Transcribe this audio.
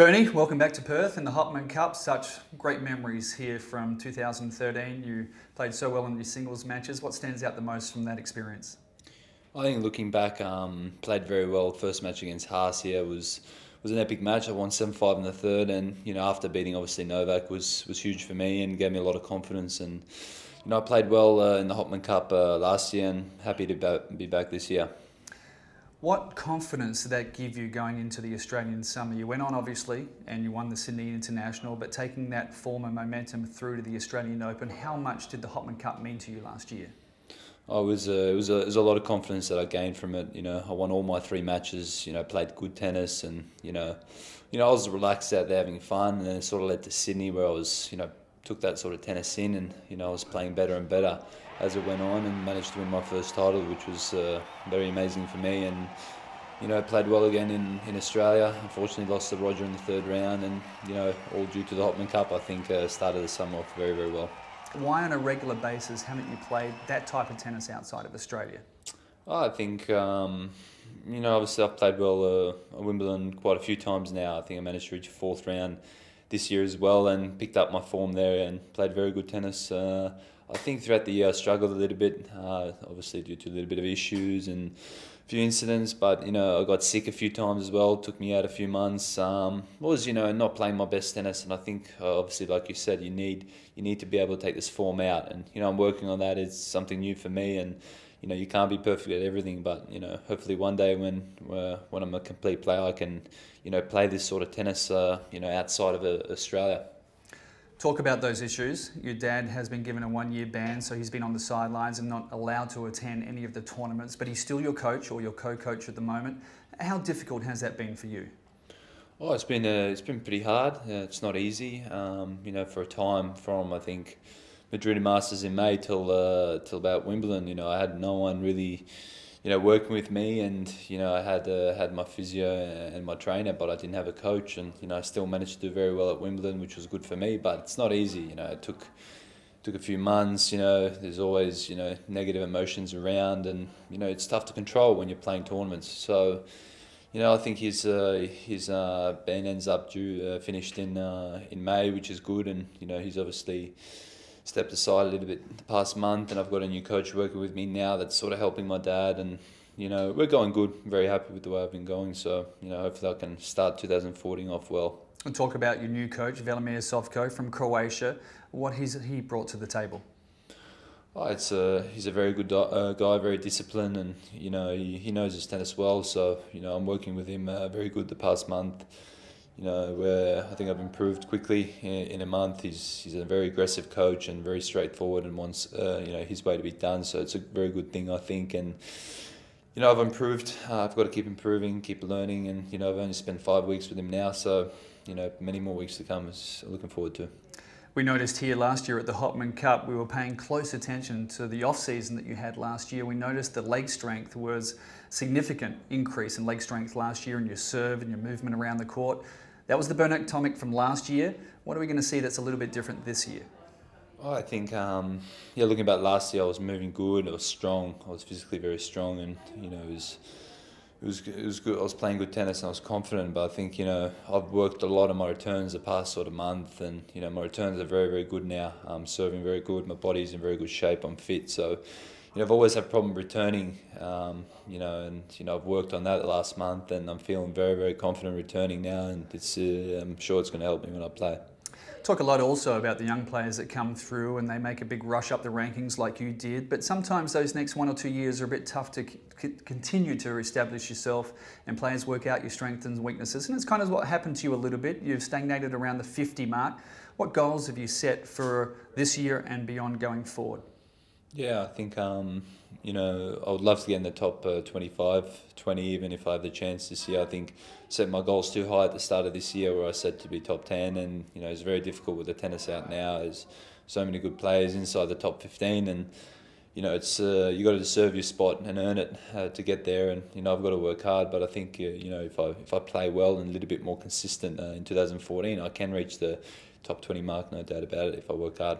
Bernie, welcome back to Perth and the Hopman Cup. Such great memories here from 2013. You played so well in your singles matches. What stands out the most from that experience? I think looking back, played very well. First match against Haas here was an epic match. I won 7-5 in the third, and after beating obviously Novak was huge for me and gave me a lot of confidence. And I played well in the Hopman Cup last year, and happy to be back this year. What confidence did that give you going into the Australian summer? You went on obviously and you won the Sydney International, but taking that form and momentum through to the Australian Open, how much did the Hopman Cup mean to you last year? It was a lot of confidence that I gained from it. I won all my 3 matches. Played good tennis, and I was relaxed out there having fun. And then it sort of led to Sydney, where I was took that sort of tennis in, and I was playing better and better as it went on, and managed to win my first title, which was very amazing for me. And played well again in Australia. Unfortunately, lost to Roger in the 3rd round, and all due to the Hopman Cup. I think started the summer off very, very well. Why on a regular basis haven't you played that type of tennis outside of Australia? I think, obviously I've played well at Wimbledon quite a few times now. I think I managed to reach a 4th round this year as well, and picked up my form there and played very good tennis. I think throughout the year I struggled a little bit, obviously due to a little bit of issues and a few incidents, but I got sick a few times as well, took me out a few months. Was not playing my best tennis, and I think obviously, like you said, you need to be able to take this form out, and I'm working on that. It's something new for me, and you can't be perfect at everything, but hopefully one day when I'm a complete player, I can play this sort of tennis outside of Australia. Talk about those issues. Your dad has been given a 1-year ban, so he's been on the sidelines and not allowed to attend any of the tournaments, but he's still your coach or your co-coach at the moment. How difficult has that been for you? Oh, it's been pretty hard. It's not easy. For a time from I think Madrid Masters in May till about Wimbledon, I had no one really working with me, and I had my physio and my trainer, but I didn't have a coach, and I still managed to do very well at Wimbledon, which was good for me. But it's not easy. It took a few months. There's always negative emotions around, and it's tough to control when you're playing tournaments. So I think his ban ends up finished in May, which is good, and he's obviously stepped aside a little bit the past month, and I've got a new coach working with me now that's sort of helping my dad, and we're going good. Very happy with the way I've been going, so hopefully I can start 2014 off well. We'll talk about your new coach, Velimir Sovko from Croatia. What has he brought to the table? Oh, he's a very good guy, very disciplined, and he knows his tennis well. So I'm working with him very good the past month. Where I think I've improved quickly in a month. He's a very aggressive coach and very straightforward, and wants his way to be done. So it's a very good thing, I think. And I've improved. I've got to keep improving, keep learning, and I've only spent 5 weeks with him now. So many more weeks to come. Looking forward to. We noticed here last year at the Hopman Cup, we were paying close attention to the off-season that you had last year. We noticed the leg strength was significant increase in leg strength last year, in your serve and your movement around the court. That was the Bernard Tomic from last year. What are we going to see that's a little bit different this year? Oh, I think, looking back last year, I was moving good. I was strong. I was physically very strong, and it was good. I was playing good tennis and I was confident. But I think I've worked a lot on my returns the past sort of month, and my returns are very, very good now. I'm serving very good. My body's in very good shape. I'm fit. So I've always had a problem returning. And I've worked on that the last month, and I'm feeling very, very confident returning now. And I'm sure it's going to help me when I play. Talk a lot also about the young players that come through and they make a big rush up the rankings like you did, but sometimes those next 1 or 2 years are a bit tough to continue to establish yourself, and players work out your strengths and weaknesses, and it's kind of what happened to you a little bit. You've stagnated around the 50 mark. What goals have you set for this year and beyond going forward? Yeah, I think I would love to get in the top 25, 20, even if I have the chance this year. I think set my goals too high at the start of this year, where I said to be top 10, and it's very difficult with the tennis out now. There's so many good players inside the top 15, and it's you got to deserve your spot and earn it to get there. And I've got to work hard, but I think if I play well and a little bit more consistent in 2014, I can reach the top 20 mark, no doubt about it, if I work hard.